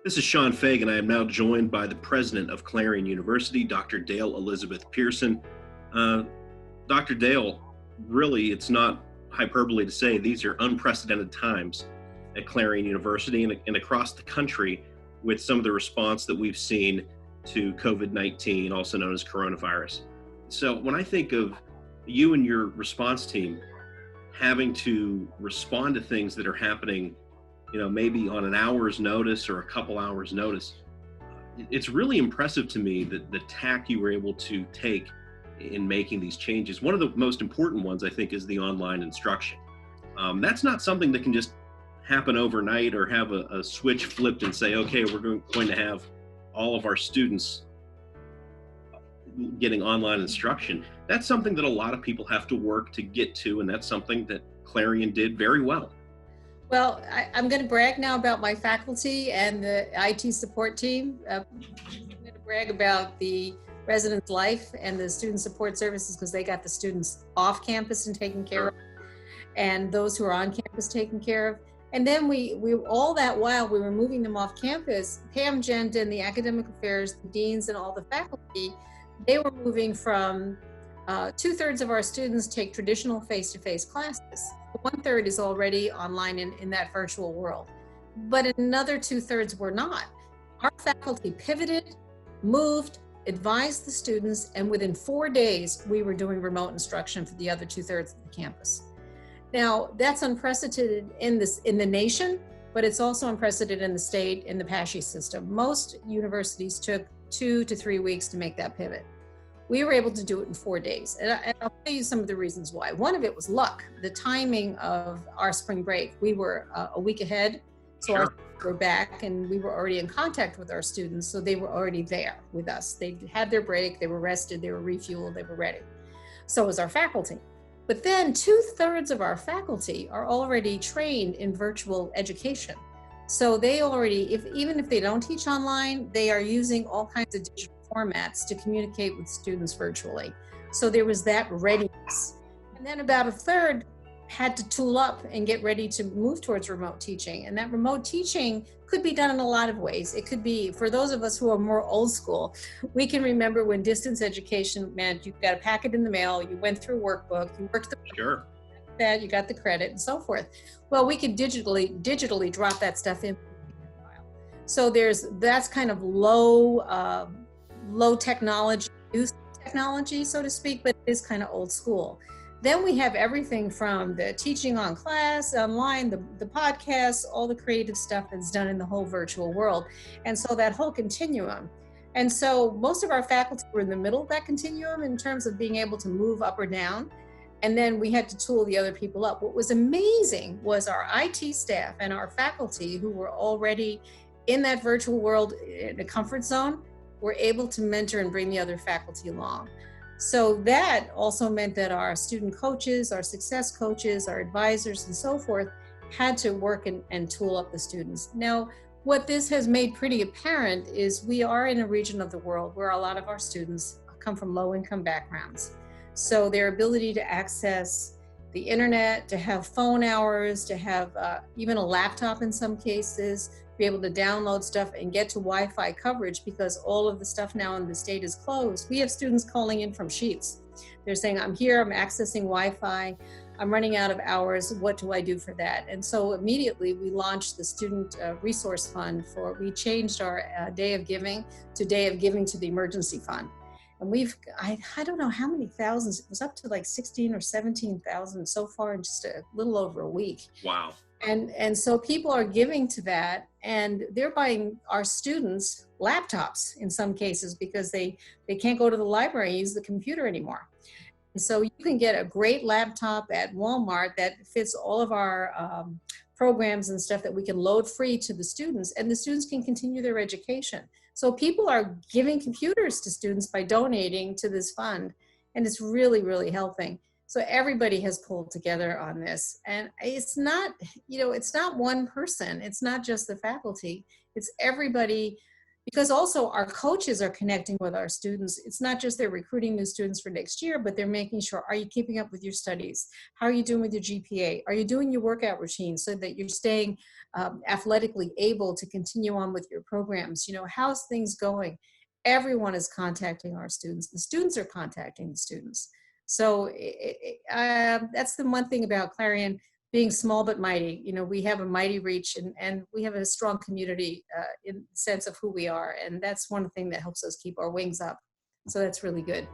This is Sean Fagan. I am now joined by the president of Clarion University, Dr. Dale Elizabeth Pehrsson. Uh, Dr. Dale, really, it's not hyperbole to say these are unprecedented times at Clarion University and across the country with some of the response that we've seen to COVID-19, also known as coronavirus. So when I think of you and your response team having to respond to things that are happening, maybe on an hour's notice or a couple hours notice, it's really impressive to me that the tack you were able to take in making these changes. One of the most important ones, I think, is the online instruction. That's not something that can just happen overnight or have a switch flipped and say, okay, we're going to have all of our students getting online instruction. That's something that a lot of people have to work to get to, and that's something that Clarion did very well. Well, I'm going to brag now about my faculty and the IT support team. I'm going to brag about the residence life and the student support services because they got the students off campus and taken care of, and those who are on campus taken care of. And then we all that while we were moving them off campus, Pam Gent and the academic affairs, the deans and all the faculty, they were moving from 2/3 of our students take traditional face-to-face classes. 1/3 is already online in that virtual world, but another 2/3 were not. Our faculty pivoted, moved, advised the students, and within 4 days, we were doing remote instruction for the other 2/3 of the campus. Now, that's unprecedented in the nation, but it's also unprecedented in the state, in the Pehrsson system. Most universities took 2 to 3 weeks to make that pivot. We were able to do it in 4 days. And I'll tell you some of the reasons why. One of it was luck, the timing of our spring break. We were a week ahead, so our students were back and we were already in contact with our students, so they were already there with us. They had their break, they were rested, they were refueled, they were ready. So was our faculty. But then 2/3 of our faculty are already trained in virtual education. So they already, even if they don't teach online, they are using all kinds of digital formats to communicate with students virtually. So there was that readiness. And then about 1/3 had to tool up and get ready to move towards remote teaching. And that remote teaching could be done in a lot of ways. It could be, for those of us who are more old school, we can remember when distance education meant you got a packet in the mail, you went through a workbook, you worked the that, you got the credit and so forth. Well, we could digitally drop that stuff in. So that's kind of low technology, use technology, so to speak, but it is kind of old school. Then we have everything from the teaching on class, online, the podcasts, all the creative stuff that's done in the whole virtual world. And so that whole continuum. And so most of our faculty were in the middle of that continuum in terms of being able to move up or down. And then we had to tool the other people up. What was amazing was our IT staff and our faculty who were already in that virtual world in a comfort zone were able to mentor and bring the other faculty along. So that also meant that our student coaches, our success coaches, our advisors and so forth had to work and tool up the students. Now, what this has made pretty apparent is we are in a region of the world where a lot of our students come from low-income backgrounds. So their ability to access the internet, to have phone hours, to have even a laptop in some cases, be able to download stuff and get to Wi-Fi coverage because all of the stuff now in the state is closed. We have students calling in from Sheets. They're saying, I'm here, I'm accessing Wi-Fi, I'm running out of hours, what do I do for that? And so immediately we launched the Student Resource Fund we changed our Day of Giving to Day of Giving to the Emergency Fund. And I don't know how many thousands, it was up to like 16 or 17,000 so far in just a little over a week. Wow. And so people are giving to that, and they're buying our students laptops in some cases because they can't go to the library and use the computer anymore. And so you can get a great laptop at Walmart that fits all of our programs and stuff that we can load free to the students, and the students can continue their education. So people are giving computers to students by donating to this fund, and it's really, really helping. So everybody has pulled together on this, and it's not, it's not one person. It's not just the faculty. It's everybody because also our coaches are connecting with our students. It's not just they're recruiting new students for next year, but they're making sure, are you keeping up with your studies? How are you doing with your GPA? Are you doing your workout routine so that you're staying athletically able to continue on with your programs? You know, how's things going? Everyone is contacting our students. The students are contacting the students. So that's the one thing about Clarion being small but mighty. You know, we have a mighty reach, and we have a strong community in the sense of who we are. And that's one thing that helps us keep our wings up. So that's really good.